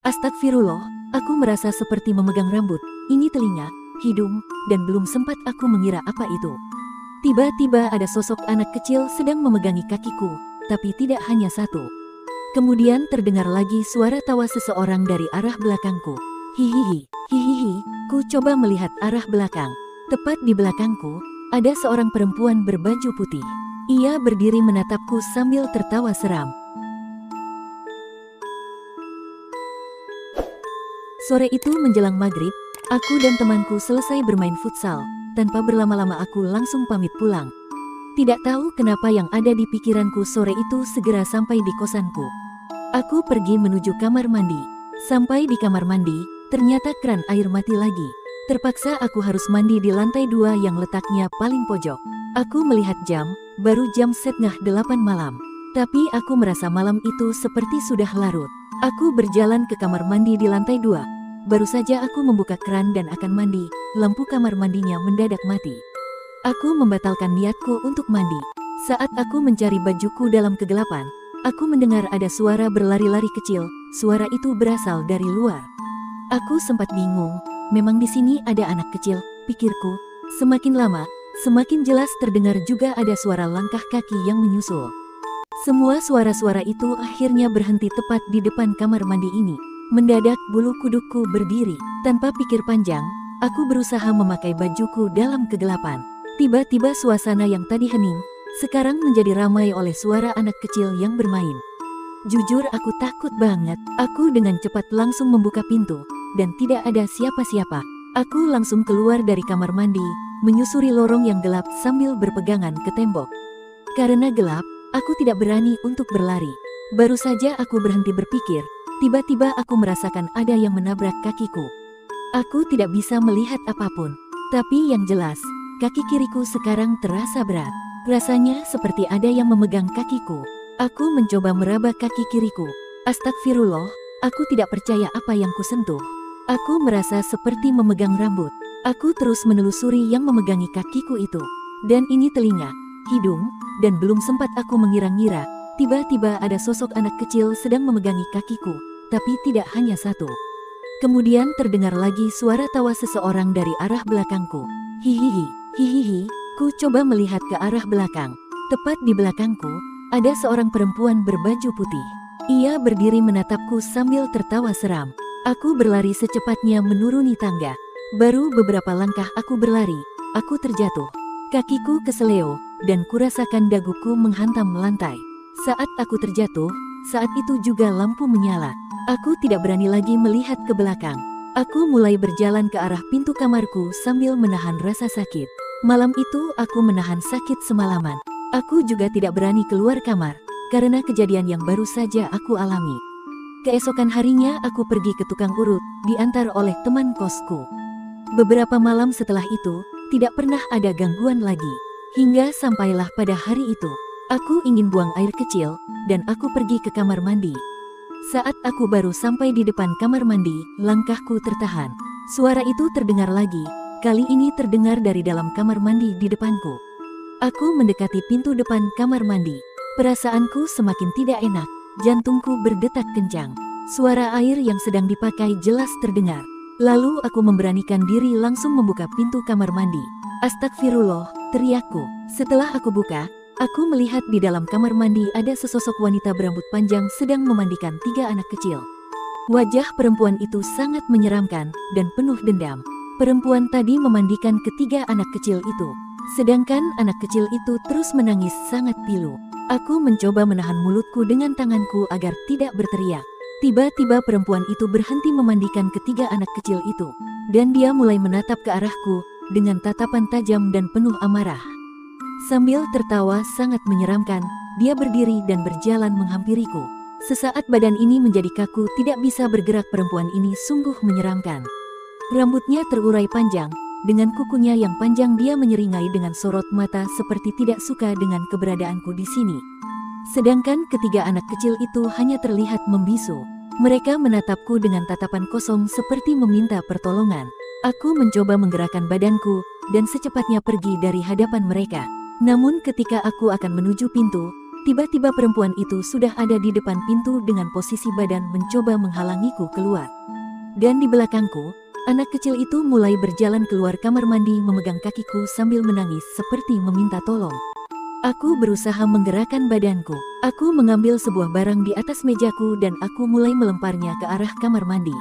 Astagfirullah, aku merasa seperti memegang rambut, ini telinga, hidung, dan belum sempat aku mengira apa itu. Tiba-tiba ada sosok anak kecil sedang memegangi kakiku, tapi tidak hanya satu. Kemudian terdengar lagi suara tawa seseorang dari arah belakangku. Hihihi, hihihi, ku coba melihat arah belakang. Tepat di belakangku, ada seorang perempuan berbaju putih. Ia berdiri menatapku sambil tertawa seram. Sore itu menjelang maghrib, aku dan temanku selesai bermain futsal. Tanpa berlama-lama aku langsung pamit pulang. Tidak tahu kenapa yang ada di pikiranku sore itu segera sampai di kosanku. Aku pergi menuju kamar mandi. Sampai di kamar mandi, ternyata keran air mati lagi. Terpaksa aku harus mandi di lantai 2 yang letaknya paling pojok. Aku melihat jam, baru jam 7:30 malam. Tapi aku merasa malam itu seperti sudah larut. Aku berjalan ke kamar mandi di lantai 2. Baru saja aku membuka keran dan akan mandi, lampu kamar mandinya mendadak mati. Aku membatalkan niatku untuk mandi. Saat aku mencari bajuku dalam kegelapan, aku mendengar ada suara berlari-lari kecil. Suara itu berasal dari luar. Aku sempat bingung, memang di sini ada anak kecil, pikirku. Semakin lama, semakin jelas terdengar juga ada suara langkah kaki yang menyusul. Semua suara-suara itu akhirnya berhenti tepat di depan kamar mandi ini. Mendadak bulu kudukku berdiri. Tanpa pikir panjang, aku berusaha memakai bajuku dalam kegelapan. Tiba-tiba suasana yang tadi hening, sekarang menjadi ramai oleh suara anak kecil yang bermain. Jujur aku takut banget. Aku dengan cepat langsung membuka pintu, dan tidak ada siapa-siapa. Aku langsung keluar dari kamar mandi, menyusuri lorong yang gelap sambil berpegangan ke tembok. Karena gelap, aku tidak berani untuk berlari. Baru saja aku berhenti berpikir, tiba-tiba aku merasakan ada yang menabrak kakiku. Aku tidak bisa melihat apapun, tapi yang jelas, kaki kiriku sekarang terasa berat. Rasanya seperti ada yang memegang kakiku. Aku mencoba meraba kaki kiriku. Astagfirullah, aku tidak percaya apa yang kusentuh. Aku merasa seperti memegang rambut. Aku terus menelusuri yang memegangi kakiku itu. Dan ini telinga, hidung, dan belum sempat aku mengira-ngira, tiba-tiba ada sosok anak kecil sedang memegangi kakiku, tapi tidak hanya satu. Kemudian terdengar lagi suara tawa seseorang dari arah belakangku. Hihihi, hihihi, ku coba melihat ke arah belakang. Tepat di belakangku, ada seorang perempuan berbaju putih. Ia berdiri menatapku sambil tertawa seram. Aku berlari secepatnya menuruni tangga. Baru beberapa langkah aku berlari, aku terjatuh. Kakiku keseleo, dan kurasakan daguku menghantam lantai. Saat aku terjatuh, saat itu juga lampu menyala. Aku tidak berani lagi melihat ke belakang. Aku mulai berjalan ke arah pintu kamarku sambil menahan rasa sakit. Malam itu aku menahan sakit semalaman. Aku juga tidak berani keluar kamar, karena kejadian yang baru saja aku alami. Keesokan harinya aku pergi ke tukang urut, diantar oleh teman kosku. Beberapa malam setelah itu, tidak pernah ada gangguan lagi. Hingga sampailah pada hari itu, aku ingin buang air kecil, dan aku pergi ke kamar mandi. Saat aku baru sampai di depan kamar mandi, langkahku tertahan. Suara itu terdengar lagi, kali ini terdengar dari dalam kamar mandi di depanku. Aku mendekati pintu depan kamar mandi. Perasaanku semakin tidak enak, jantungku berdetak kencang. Suara air yang sedang dipakai jelas terdengar. Lalu aku memberanikan diri langsung membuka pintu kamar mandi. Astagfirullah, teriakku. Setelah aku buka, aku melihat di dalam kamar mandi ada sesosok wanita berambut panjang sedang memandikan 3 anak kecil. Wajah perempuan itu sangat menyeramkan dan penuh dendam. Perempuan tadi memandikan ketiga anak kecil itu. Sedangkan anak kecil itu terus menangis sangat pilu. Aku mencoba menahan mulutku dengan tanganku agar tidak berteriak. Tiba-tiba perempuan itu berhenti memandikan ketiga anak kecil itu. Dan dia mulai menatap ke arahku dengan tatapan tajam dan penuh amarah. Sambil tertawa sangat menyeramkan, dia berdiri dan berjalan menghampiriku. Sesaat badan ini menjadi kaku, tidak bisa bergerak. Perempuan ini sungguh menyeramkan. Rambutnya terurai panjang. Dengan kukunya yang panjang dia menyeringai dengan sorot mata seperti tidak suka dengan keberadaanku di sini. Sedangkan ketiga anak kecil itu hanya terlihat membisu. Mereka menatapku dengan tatapan kosong seperti meminta pertolongan. Aku mencoba menggerakkan badanku dan secepatnya pergi dari hadapan mereka. Namun ketika aku akan menuju pintu, Tiba-tiba perempuan itu sudah ada di depan pintu dengan posisi badan mencoba menghalangiku keluar. Dan di belakangku, anak kecil itu mulai berjalan keluar kamar mandi memegang kakiku sambil menangis seperti meminta tolong. Aku berusaha menggerakkan badanku. Aku mengambil sebuah barang di atas mejaku dan aku mulai melemparnya ke arah kamar mandi.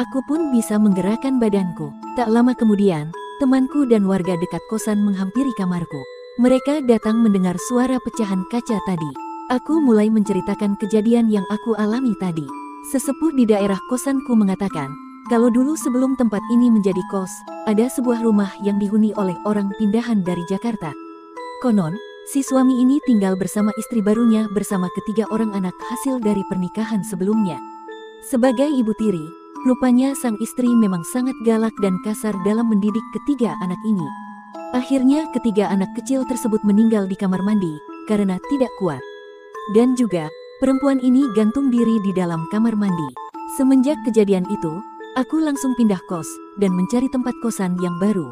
Aku pun bisa menggerakkan badanku. Tak lama kemudian, temanku dan warga dekat kosan menghampiri kamarku. Mereka datang mendengar suara pecahan kaca tadi. Aku mulai menceritakan kejadian yang aku alami tadi. Sesepuh di daerah kosanku mengatakan, kalau dulu sebelum tempat ini menjadi kos, ada sebuah rumah yang dihuni oleh orang pindahan dari Jakarta. Konon, si suami ini tinggal bersama istri barunya bersama ketiga orang anak hasil dari pernikahan sebelumnya. Sebagai ibu tiri, rupanya sang istri memang sangat galak dan kasar dalam mendidik ketiga anak ini. Akhirnya ketiga anak kecil tersebut meninggal di kamar mandi karena tidak kuat. Dan juga, perempuan ini gantung diri di dalam kamar mandi. Semenjak kejadian itu, aku langsung pindah kos dan mencari tempat kosan yang baru.